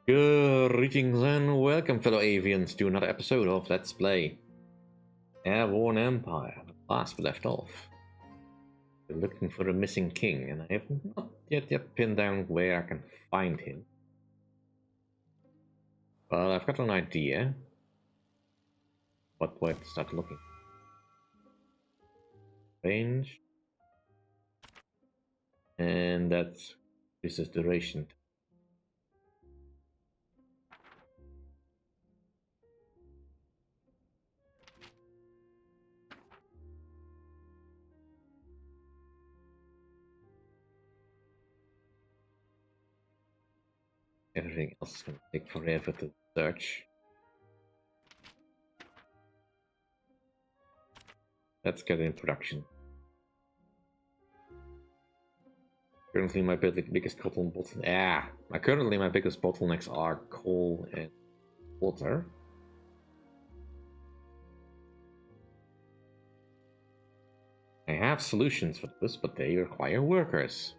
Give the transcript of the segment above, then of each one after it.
Greetings and welcome, fellow avians, to another episode of Let's Play Airborne Empire. Last we left off, we're looking for the missing king, and I have not yet pinned down where I can find him. Well, I've got an idea, but where to start looking. Range, and this is duration. Everything else is going to take forever to search. Let's get in production. Currently, my biggest bottlenecks are coal and water. I have solutions for this, but they require workers.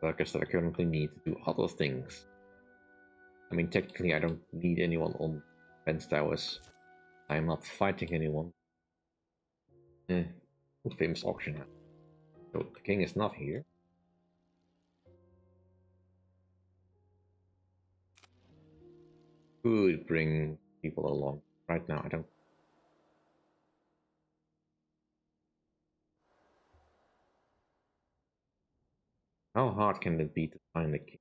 Workers that I currently need to do other things. I mean, technically, I don't need anyone on fence towers. I'm not fighting anyone. Famous auction house. So the king is not here. Could bring people along. Right now, I don't. How hard can it be to find the king?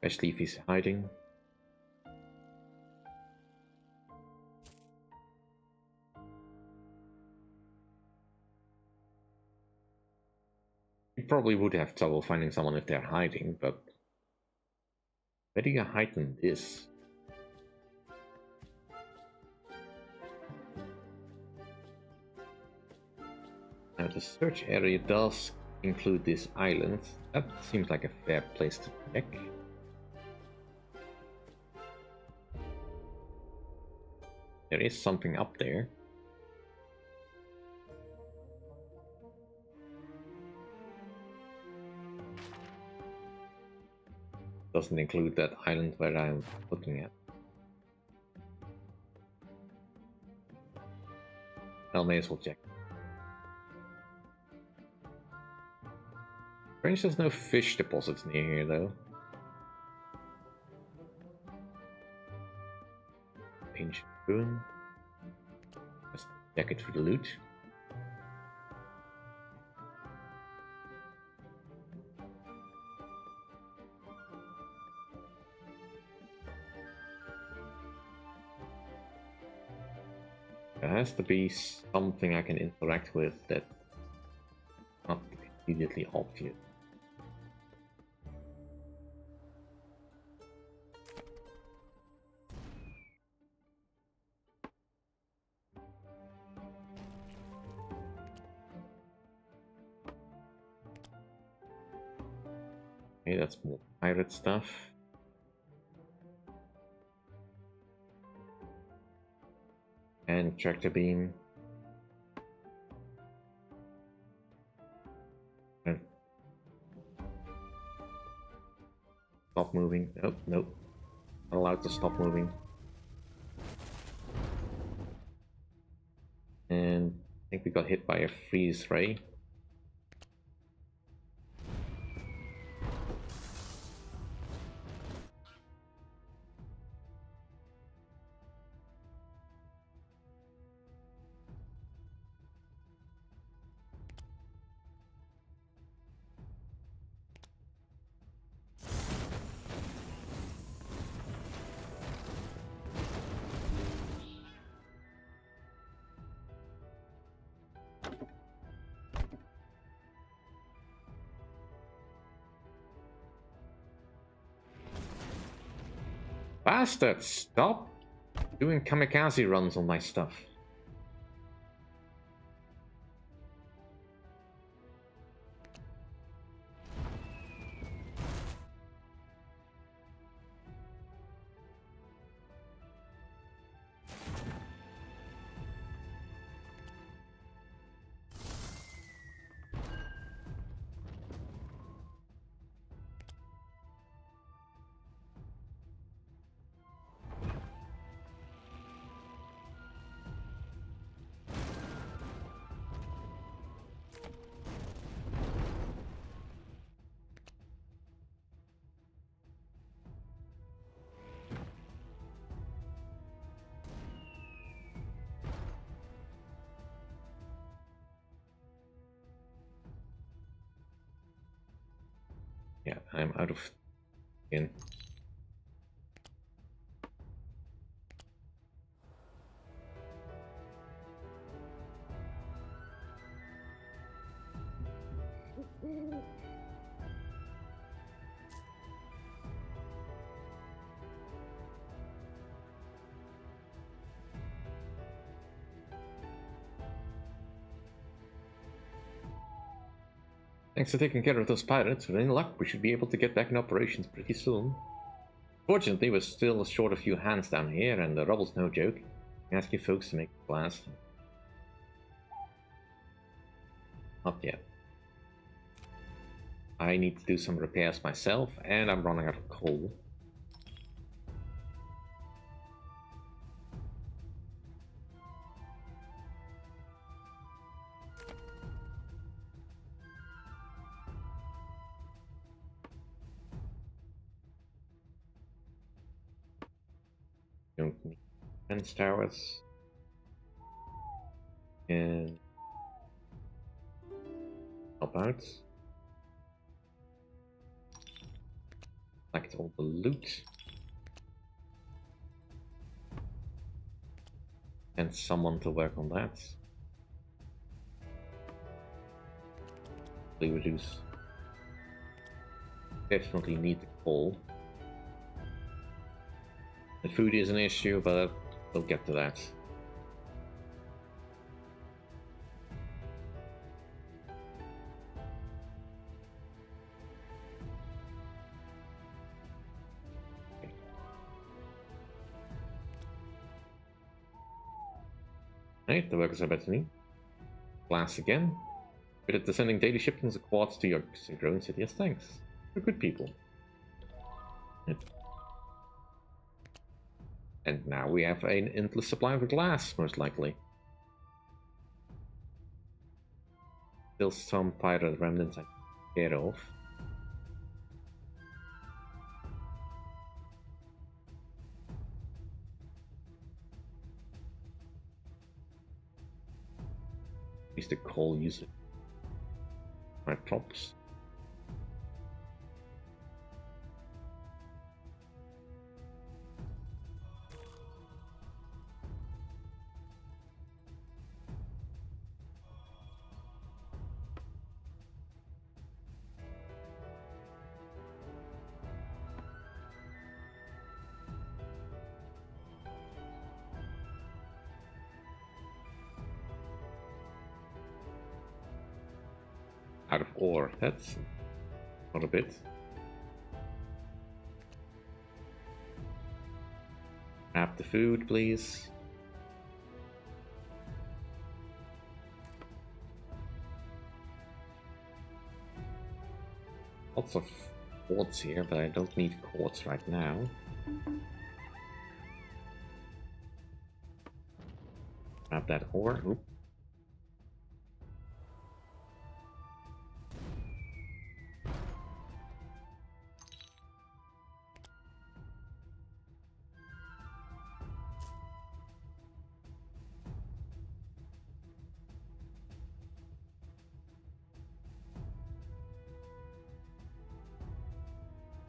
Especially if he's hiding. You probably would have trouble finding someone if they're hiding, but where do you hide in this? Now the search area does include this island. That seems like a fair place to check. There is something up there. Doesn't include that island where I'm looking at. I may as well check. Strange there's no fish deposits near here though. Ancient ruin. Just check it for the loot. There has to be something I can interact with that's not immediately obvious. Okay, that's more pirate stuff. And tractor beam. Stop moving. Nope, nope. Not allowed to stop moving. And I think we got hit by a freeze ray. Bastard, stop doing kamikaze runs on my stuff. I'm out of skin. Thanks for taking care of those pirates. With any luck, we should be able to get back in operations pretty soon. Fortunately, we're still short a few hands down here, and the rubble's no joke. I ask you folks to make it last. Not yet. I need to do some repairs myself, and I'm running out of coal. Don't need fence towers. And help out. Collect all the loot. And someone to work on that. They reduce. Definitely need the coal. The food is an issue, but we'll get to that. Right, the workers are better than me. Glass again. Good at sending daily shipments of quartz to your growing city as thanks. You're good people. Yep. And now we have an endless supply of glass, most likely. Still some pirate remnants I can get off. At least the coal usage. My props. Out of ore, that's not a bit. Grab the food, please. Lots of quartz here, but I don't need quartz right now. Grab that ore. Oop.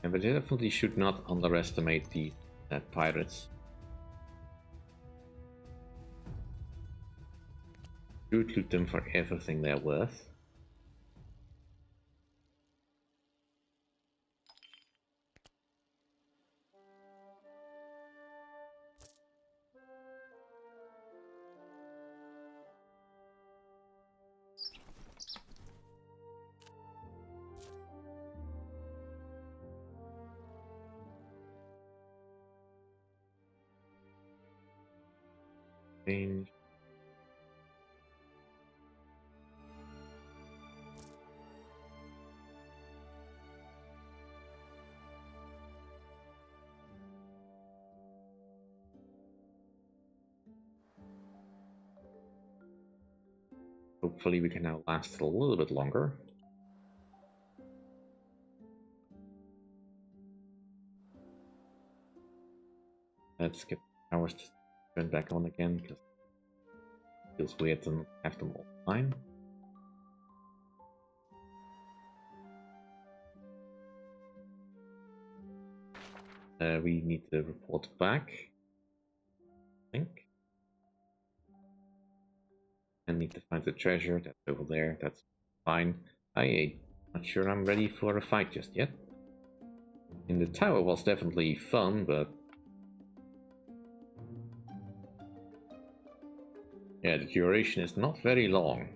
Yeah, but you definitely should not underestimate the pirates. Should loot them for everything they're worth. Change. Hopefully we can now last a little bit longer. Let's get ours to turn back on again, because it feels weird to have them all the time. We need to report back, I think. And need to find the treasure. That's over there. That's fine. I'm not sure I'm ready for a fight just yet. In the tower was definitely fun, but yeah, the duration is not very long.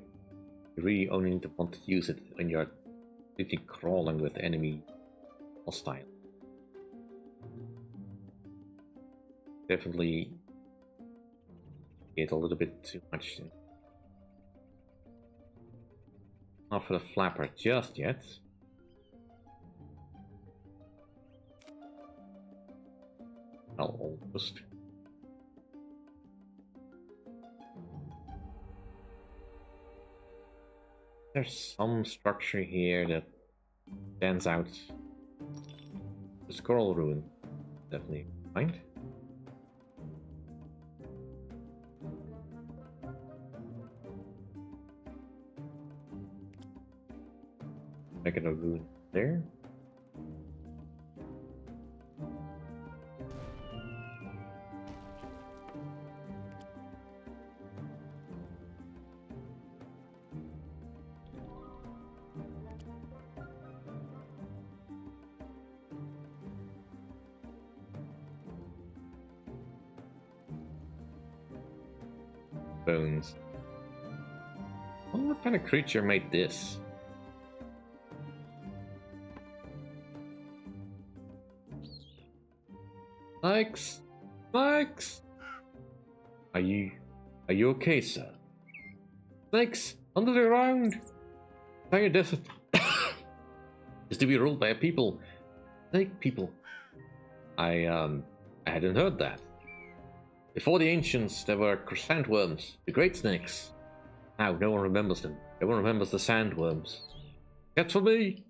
You really only need to want to use it when you're literally crawling with enemy hostile. Definitely get a little bit too much. Not for the flapper just yet. Well, almost. There's some structure here that stands out. The scroll ruin, definitely find. Make it a ruin there. Bones. I wonder what kind of creature made this? Snakes! Snakes! Are you okay, sir? Snakes under the ground! Entire desert is to be ruled by a people. Snake people. I hadn't heard that. Before the ancients, there were sandworms, the great snakes. Now, no one remembers them. No one remembers the sandworms. Except for me.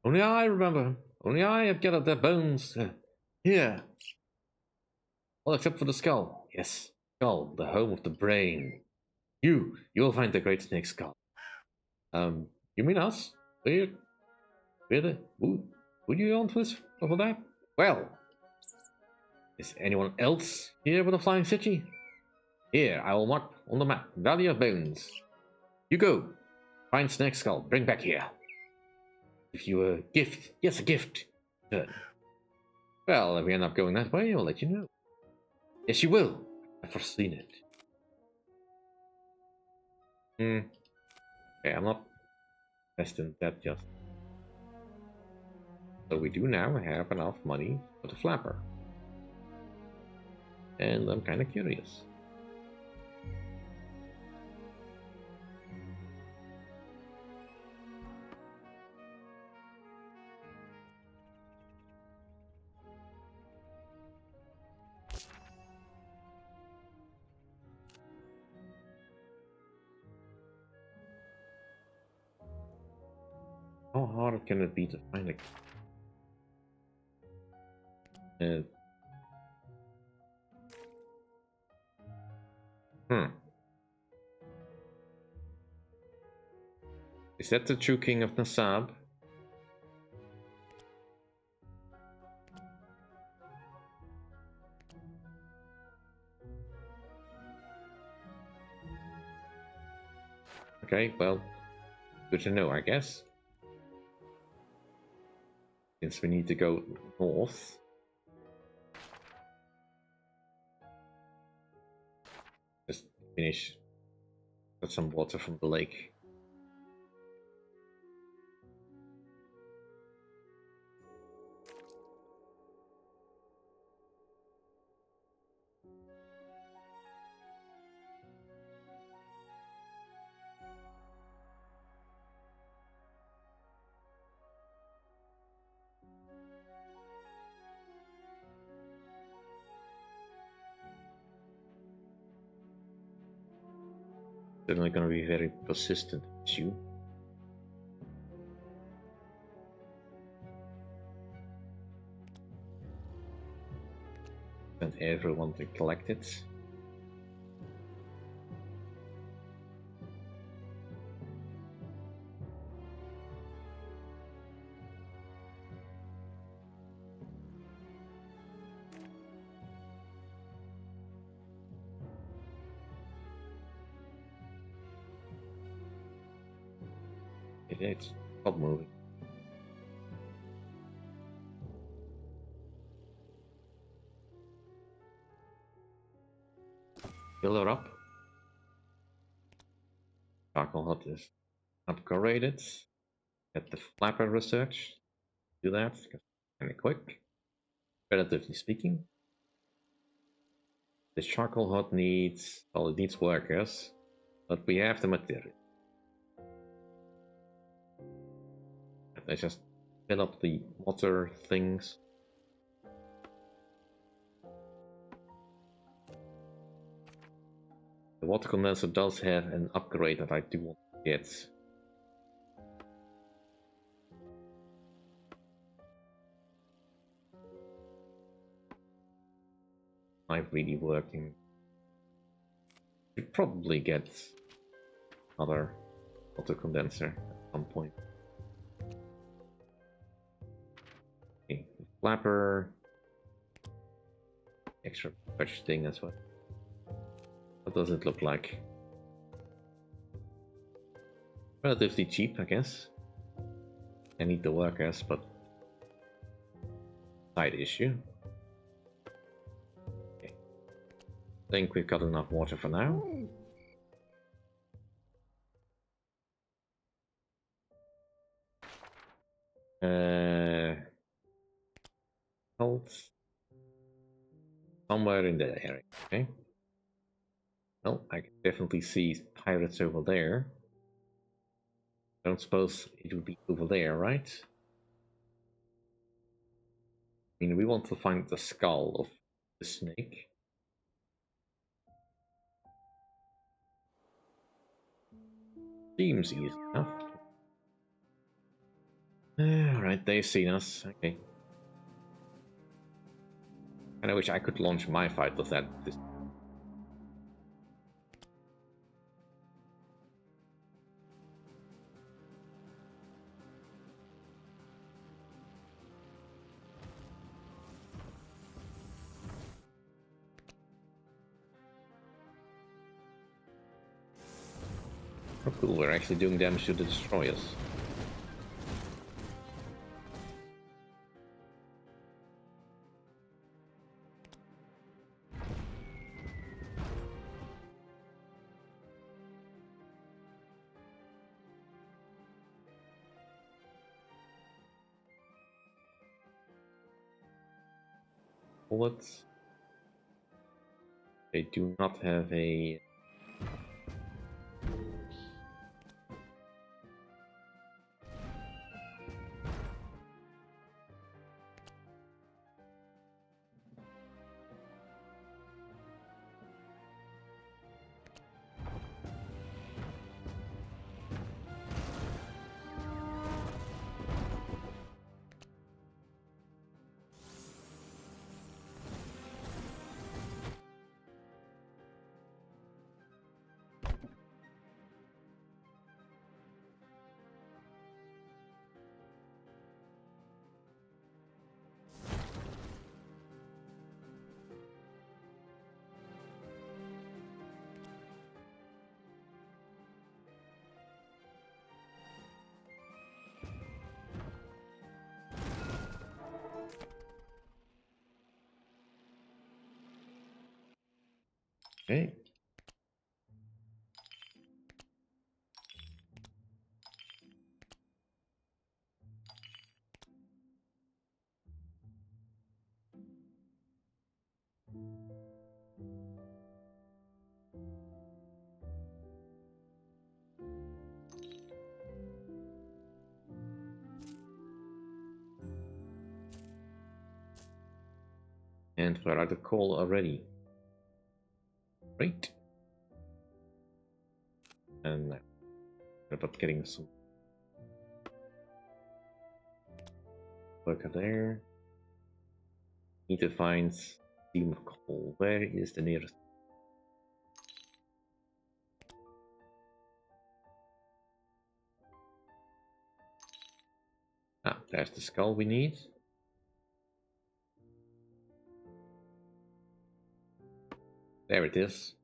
Only I remember them. Only I have gathered their bones here. Well, except for the skull. Yes, skull, the home of the brain. You'll find the great snake skull. You mean us? We're the... Would you on this for that? Well, is anyone else here with a flying city? Here, I will mark on the map, Valley of Bones. You go. Find Snake Skull, bring back here. If you a gift, yes, a gift. Turn. Well, if we end up going that way, I'll let you know. Yes, you will. I've foreseen it. Okay, I'm not investing that just. So we do now have enough money for the flapper. And I'm kind of curious. How hard can it be to find a... Is that the true king of Nasab? Okay, well, good to know, I guess. Since we need to go north. Just finish. Got some water from the lake. Certainly going to be very persistent issue. And everyone to collect it. It's stop moving. Fill her up. Charcoal hut is upgraded. Get the flapper research. Do that. Kind of quick. Relatively speaking. The charcoal hut needs, well, it needs workers, but we have the material. Let's just fill up the water things. The water condenser does have an upgrade that I do want to get. Not really working. Should probably get another water condenser at some point. Okay, the flapper. Extra fresh thing as well. What does it look like? Relatively cheap, I guess. I need the workers, but side issue. Okay. I think we've got enough water for now. Health. Somewhere in that area, okay? Well, I can definitely see pirates over there. I don't suppose it would be over there, right? I mean, we want to find the skull of the snake. Seems easy enough. Alright, they've seen us. Okay. And I wish I could launch my fight with that. Oh, cool, we're actually doing damage to the destroyers. Bullets. They do not have a... Okay. And we're at the call already. Great. And now we're about getting some worker there. Need to find steam of coal. Where is the nearest? Ah, there's the skull we need. There it is.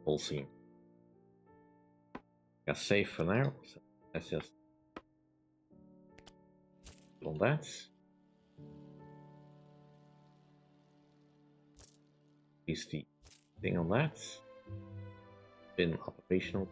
Full scene. Yeah, safe for now. So Let's just on that. Is the thing on that been operational?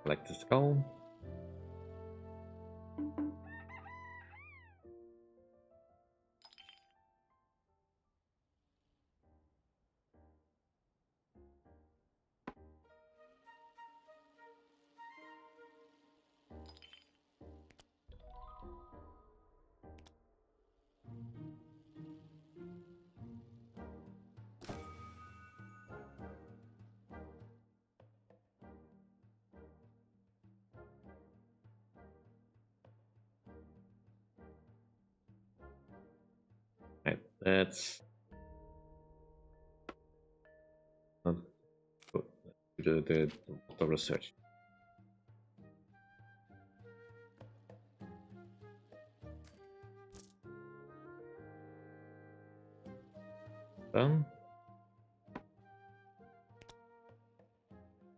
Collect the skull. Right, that's not good. Let's do the research. Done.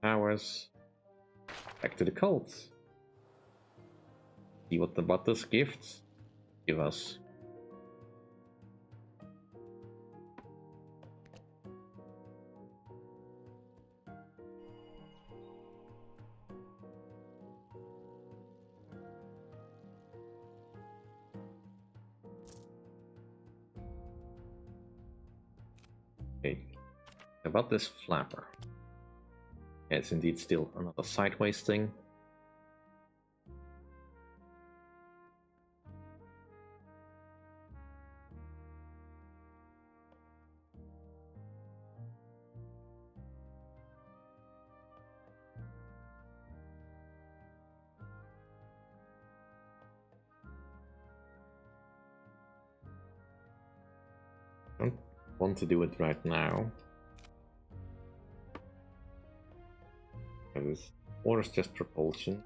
Powers. Back to the cults. See what the butters gifts give us. Okay, about this flapper. Yeah, it's indeed still another sideways thing. I don't want to do it right now. Or it's just propulsion.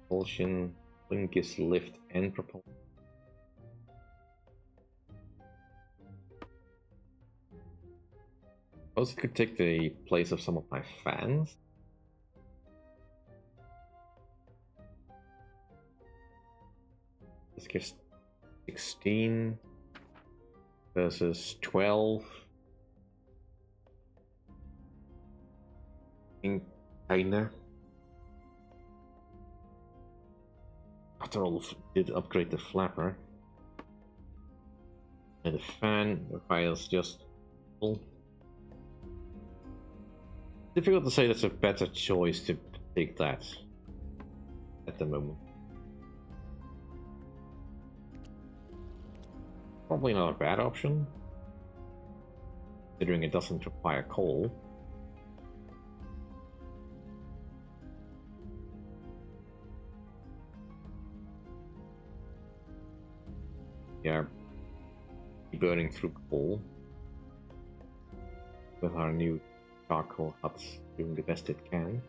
Propulsion gives lift and propulsion. Suppose it could take the place of some of my fans. This gives 16 versus 12. Kinda. After all, did upgrade the flapper. And the fan requires just full. Difficult to say that's a better choice to take that at the moment. Probably not a bad option, considering it doesn't require coal. Yeah, burning through coal with our new charcoal huts doing the best it can.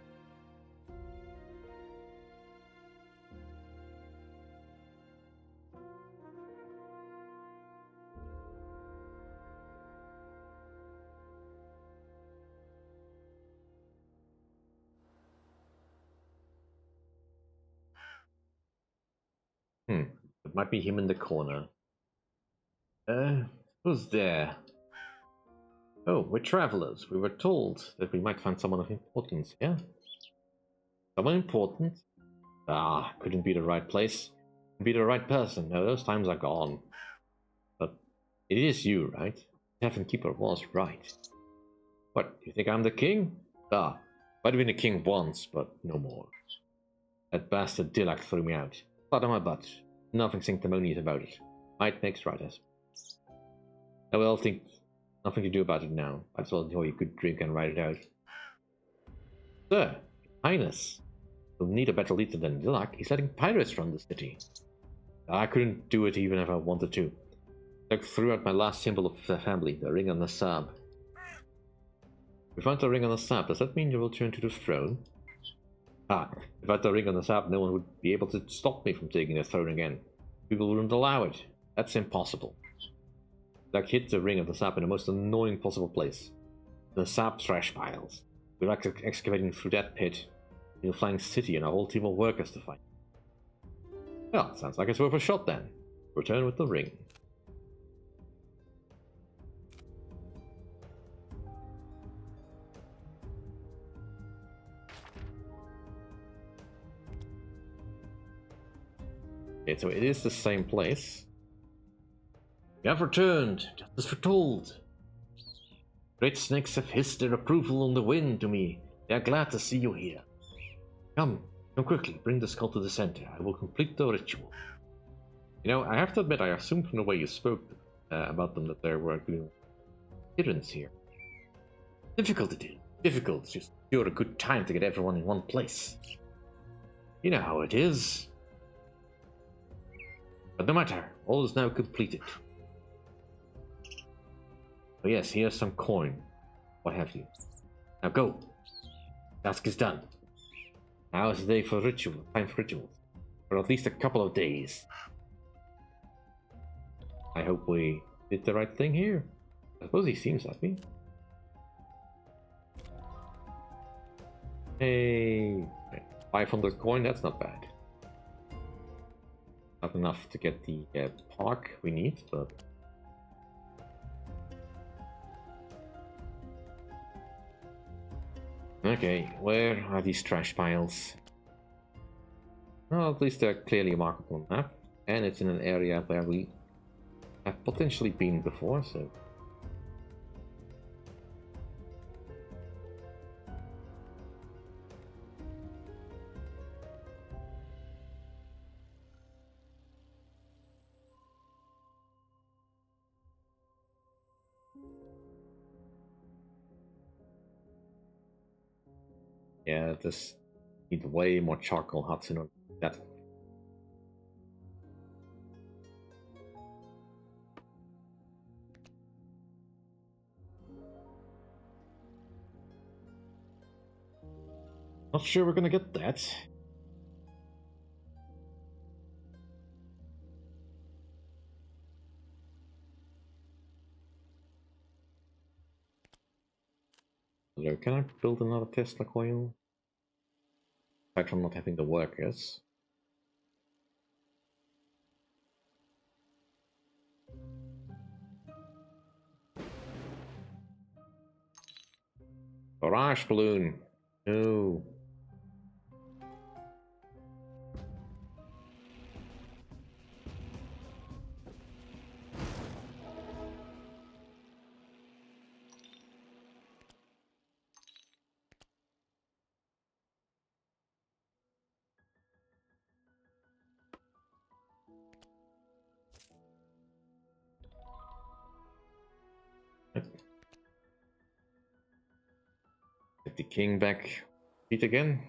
It might be him in the corner. Who's there? Oh, we're travelers. We were told that we might find someone of importance here. Someone important? Ah, couldn't be the right place. Couldn't be the right person. No, those times are gone. But it is you, right? Tavern Keeper was right. What, you think I'm the king? Ah, might have been the king once, but no more. That bastard Dilak threw me out. Flat on my butt. Nothing sanctimonious about it. Might makes right as. I will think nothing to do about it now. Might as well enjoy a good drink and write it out. Sir, Your Highness, you'll need a better leader than Dilak. He's letting pirates run the city. I couldn't do it even if I wanted to. Like throughout my last symbol of the family, the ring on the sab. We found the ring on the sab. Does that mean you will turn to the throne? Ah, without the ring on the sab, no one would be able to stop me from taking the throne again. People wouldn't allow it. That's impossible. Like hit the ring of the sap in the most annoying possible place. The sap trash piles. We're excavating through that pit. You'll find City and a whole team of workers to find. Well, sounds like it's worth a shot then. Return with the ring. Okay, so it is the same place. You have returned, just as foretold. Great snakes have hissed their approval on the wind to me. They are glad to see you here. Come quickly, bring the skull to the center. I will complete the ritual. You know, I have to admit, I assumed from the way you spoke about them that there were hidden here. Difficult it is. Difficult. Just you're a good time to get everyone in one place. You know how it is. But no matter, all is now completed. Oh yes, here's some coin. What have you? Now go. Task is done. Now is the day for ritual. Time for rituals. For at least a couple of days. I hope we did the right thing here. I suppose he seems happy. Hey, 500 coin, that's not bad. Not enough to get the park we need, but... Okay, where are these trash piles? Well, at least they're clearly marked on the map, and it's in an area where we have potentially been before, so... Yeah, just need way more charcoal huts in order to do that. Not sure we're gonna get that. Hello, can I build another Tesla coil? Aside from not having the workers. Barrage balloon! No. Get the king back. Eat again.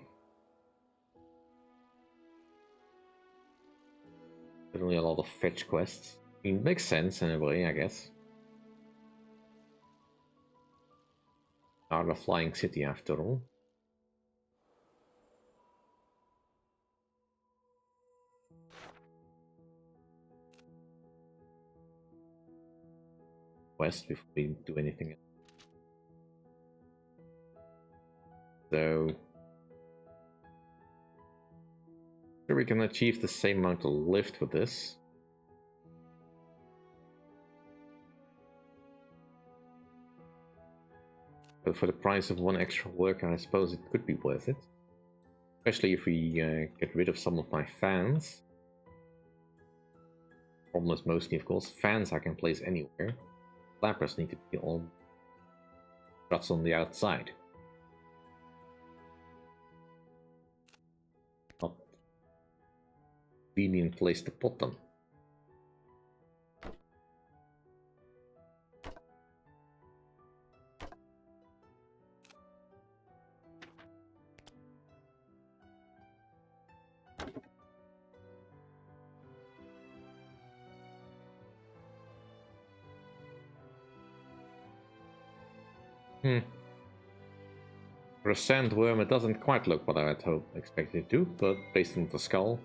Certainly a lot of fetch quests. I mean, makes sense in a way, I guess. Are the flying city after all. Quest before we do anything else. So sure we can achieve the same amount of lift with this. But for the price of one extra worker, I suppose it could be worth it. Especially if we get rid of some of my fans. Problem is mostly, of course, fans I can place anywhere. Flappers need to be on struts on the outside. Not convenient place to put them. Hmm. For a sandworm, it doesn't quite look what I had expected it to, but based on the skull.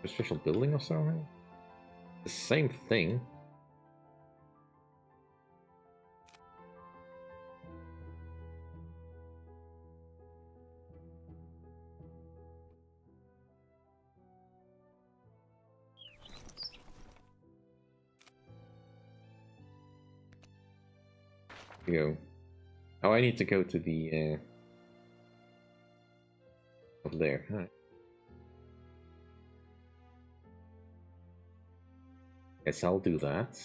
A special building or something? The same thing. Go. Oh, I need to go to the up there. All right. Guess I'll do that.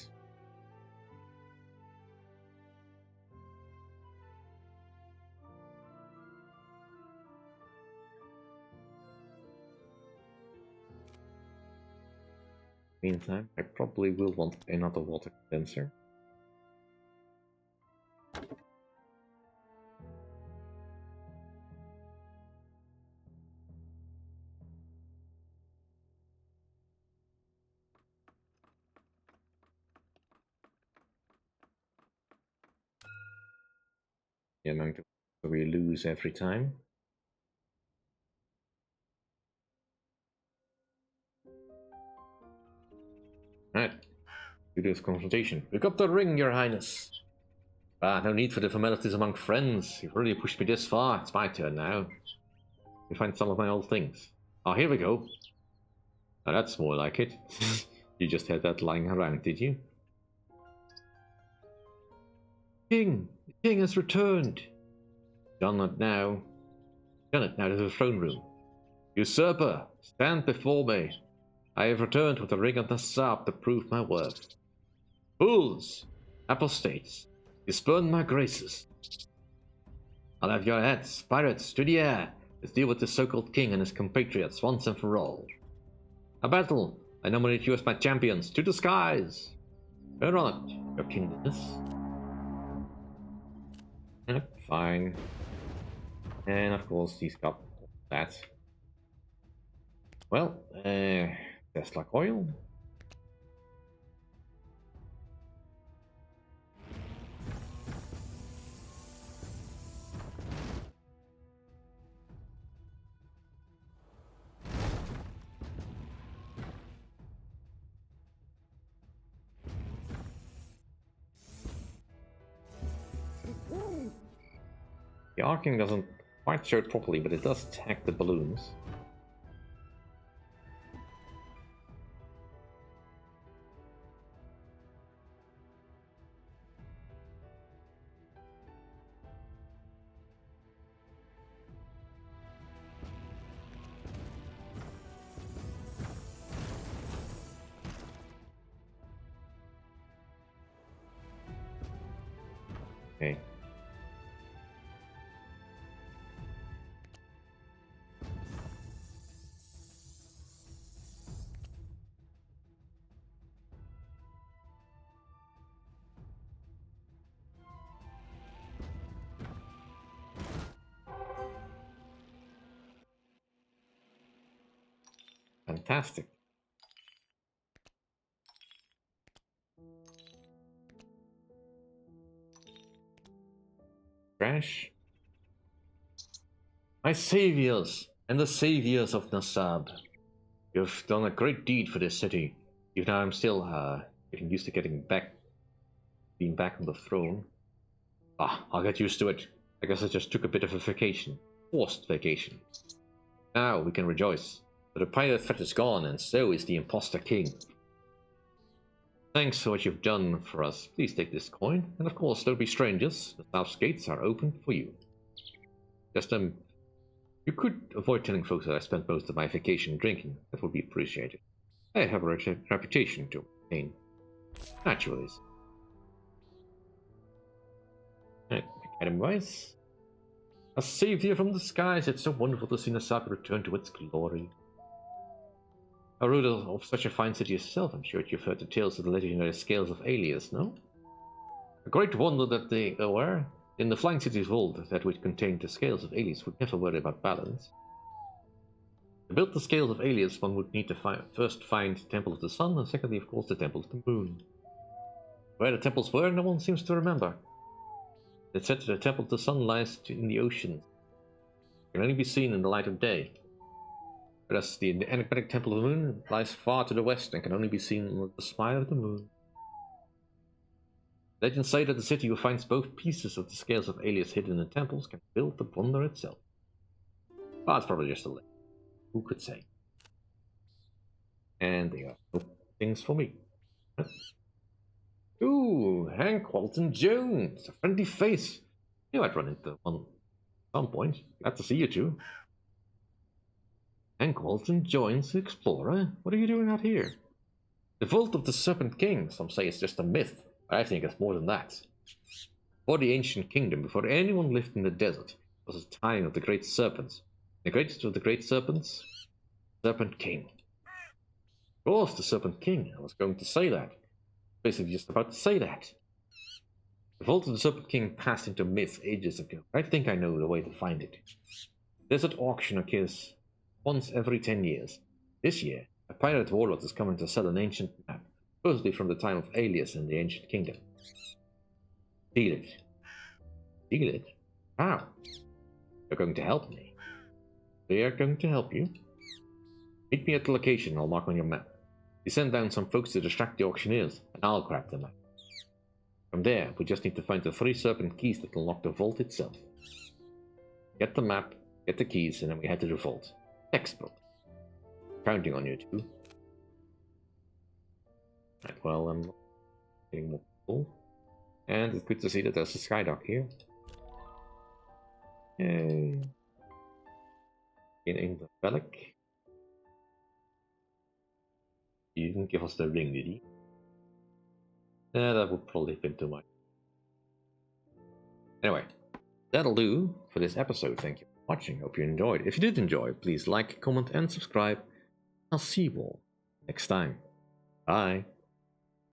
Meantime, I probably will want another water condenser. The amount of water we lose every time. Alright. Do this consultation. Pick up the ring, your highness. Ah, no need for the formalities among friends. You've really pushed me this far. It's my turn now. We find some of my old things. Oh, here we go. Now that's more like it. You just had that lying around, did you? King! The king has returned! Done it now. Done it now to the throne room. Usurper, stand before me. I have returned with the ring of the Sab to prove my worth. Fools! Apostates! You spurn my graces. I'll have your heads, pirates, to the air. Let's deal with the so-called king and his compatriots once and for all. A battle! I nominate you as my champions. To the skies! Turn on it, your kingness. Fine. And of course he's got that. Well, just like oil. The arcing doesn't quite show it properly, but it does tag the balloons. Okay. Fantastic. Crash. My saviors and the saviors of Nasab. You've done a great deed for this city. Even though I'm still getting used to being back on the throne. Ah, I'll get used to it. I guess I just took a bit of a vacation. Forced vacation. Now we can rejoice. But the pirate threat is gone, and so is the imposter king. Thanks for what you've done for us. Please take this coin. And of course, don't be strangers. The South's gates are open for you. Just, you could avoid telling folks that I spent most of my vacation drinking. That would be appreciated. I have a reputation to maintain. Naturally. Item-wise. A savior from the skies. It's so wonderful to see Nasab return to its glory. A ruler of such a fine city yourself, I'm sure you've heard the tales of the legendary scales of Alias, no? A great wonder that they were. In the Flying City's vault that would contain the scales of Alias would never worry about balance. To build the scales of Alias, one would need to first find the Temple of the Sun, and secondly, of course, the Temple of the Moon. Where the temples were, no one seems to remember. It said that the temple of the sun lies in the ocean. It can only be seen in the light of day. Whereas the enigmatic temple of the moon lies far to the west and can only be seen with the smile of the moon. Legends say that the city who finds both pieces of the scales of Alias hidden in the temples can build the wonder itself. Well, it's probably just a legend. Who could say? And they are no things for me. Ooh, Hank Walton Jones, a friendly face. You might run into one at some point. Glad to see you two. Hank Walton joins the Explorer? What are you doing out here? The Vault of the Serpent King, some say it's just a myth, but I think it's more than that. Before the ancient kingdom, before anyone lived in the desert, was a time of the great serpents. The greatest of the great serpents? Serpent King. Of course, the Serpent King. I was going to say that. Basically just about to say that. The Vault of the Serpent King passed into myth ages ago. I think I know the way to find it. Desert auction occurs once every 10 years. This year, a pirate warlord is coming to sell an ancient map, supposedly from the time of Alias in the ancient kingdom. Steal it. Steal it? How? You're going to help me. They are going to help you. Meet me at the location I'll mark on your map. You send down some folks to distract the auctioneers, and I'll grab the map. From there, we just need to find the 3 serpent keys that unlock the vault itself. Get the map, get the keys, and then we head to the vault. Textbook. Counting on you two. Right, well, I'm getting more people. And it's good to see that there's a skydock here. Yay. In the relic. He didn't give us the ring, did he? Yeah, that would probably have been too much. Anyway, that'll do for this episode. Thank you for watching. Hope you enjoyed. If you did enjoy, please like, comment, and subscribe. I'll see you all next time. Bye.